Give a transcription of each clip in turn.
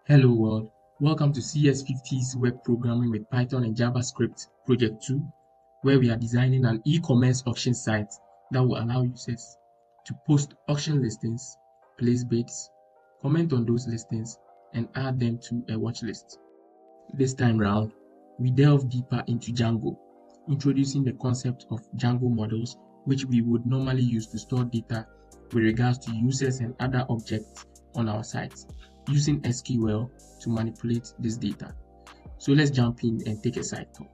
Hello world, welcome to CS50's Web Programming with Python and JavaScript Project 2, where we are designing an e-commerce auction site that will allow users to post auction listings, place bids, comment on those listings, and add them to a watch list. This time round, we delve deeper into Django, introducing the concept of Django models, which we would normally use to store data with regards to users and other objects on our site, using SQL to manipulate this data. So let's jump in and take a side tour.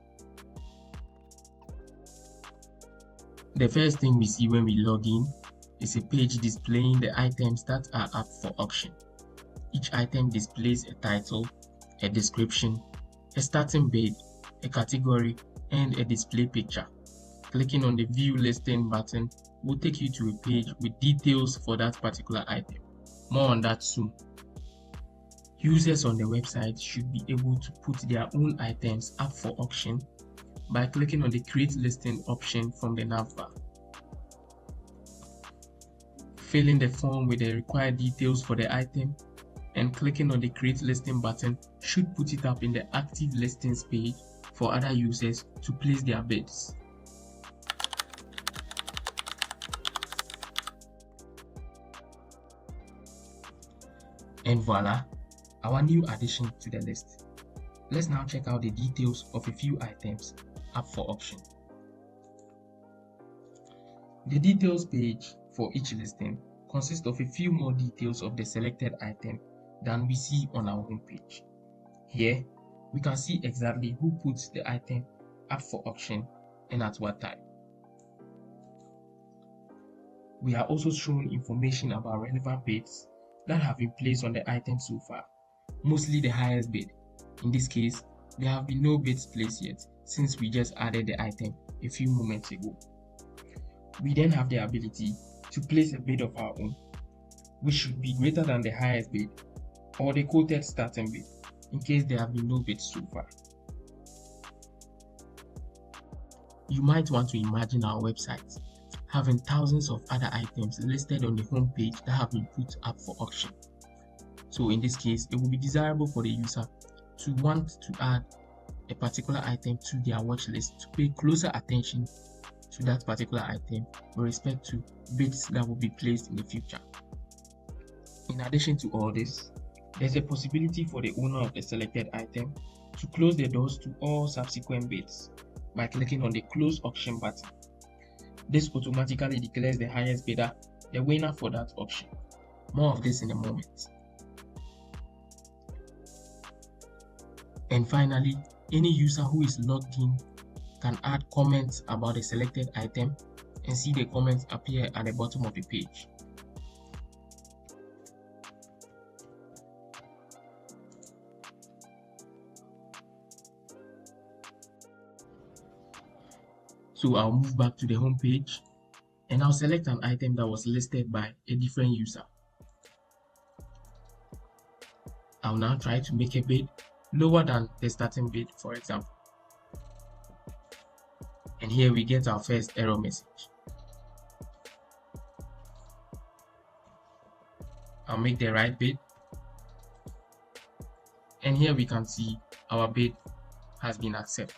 The first thing we see when we log in is a page displaying the items that are up for auction. Each item displays a title, a description, a starting bid, a category, and a display picture. Clicking on the View Listing button will take you to a page with details for that particular item. More on that soon. Users on the website should be able to put their own items up for auction by clicking on the Create Listing option from the navbar. Filling the form with the required details for the item and clicking on the Create Listing button should put it up in the Active Listings page for other users to place their bids. And voila, our new addition to the list. Let's now check out the details of a few items up for auction. The details page for each listing consists of a few more details of the selected item than we see on our home page. Here, we can see exactly who puts the item up for auction and at what time. We are also shown information about relevant bids that have been placed on the item so far, mostly the highest bid. In this case, there have been no bids placed yet since we just added the item a few moments ago. We then have the ability to place a bid of our own, which should be greater than the highest bid or the quoted starting bid in case there have been no bids so far. You might want to imagine our website having thousands of other items listed on the home page that have been put up for auction. So in this case, it will be desirable for the user to want to add a particular item to their watch list to pay closer attention to that particular item with respect to bids that will be placed in the future. In addition to all this, there's a possibility for the owner of the selected item to close the doors to all subsequent bids by clicking on the Close Auction button. This automatically declares the highest bidder the winner for that auction. More of this in a moment. And finally, any user who is logged in can add comments about the selected item and see the comments appear at the bottom of the page. So I'll move back to the home page and I'll select an item that was listed by a different user. I'll now try to make a bid lower than the starting bid, for example. And here we get our first error message. I'll make the right bid. And here we can see our bid has been accepted.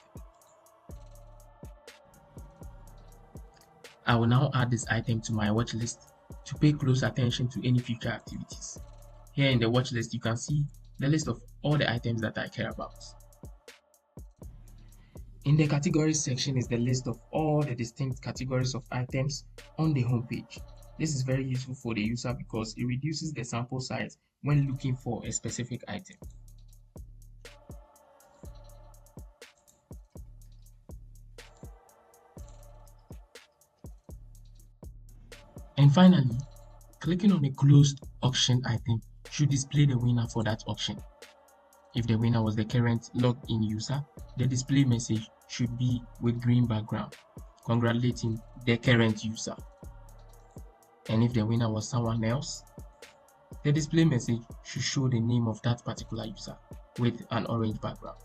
I will now add this item to my watch list to pay close attention to any future activities. Here in the watch list, you can see the list of all the items that I care about. In the categories section is the list of all the distinct categories of items on the home page. This is very useful for the user because it reduces the sample size when looking for a specific item. And finally, clicking on the closed auction item should display the winner for that auction. If the winner was the current logged in user, the display message should be with green background, congratulating the current user. And if the winner was someone else, the display message should show the name of that particular user with an orange background.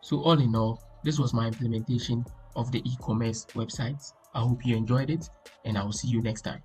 So all in all, this was my implementation of the e-commerce website. I hope you enjoyed it, and I will see you next time.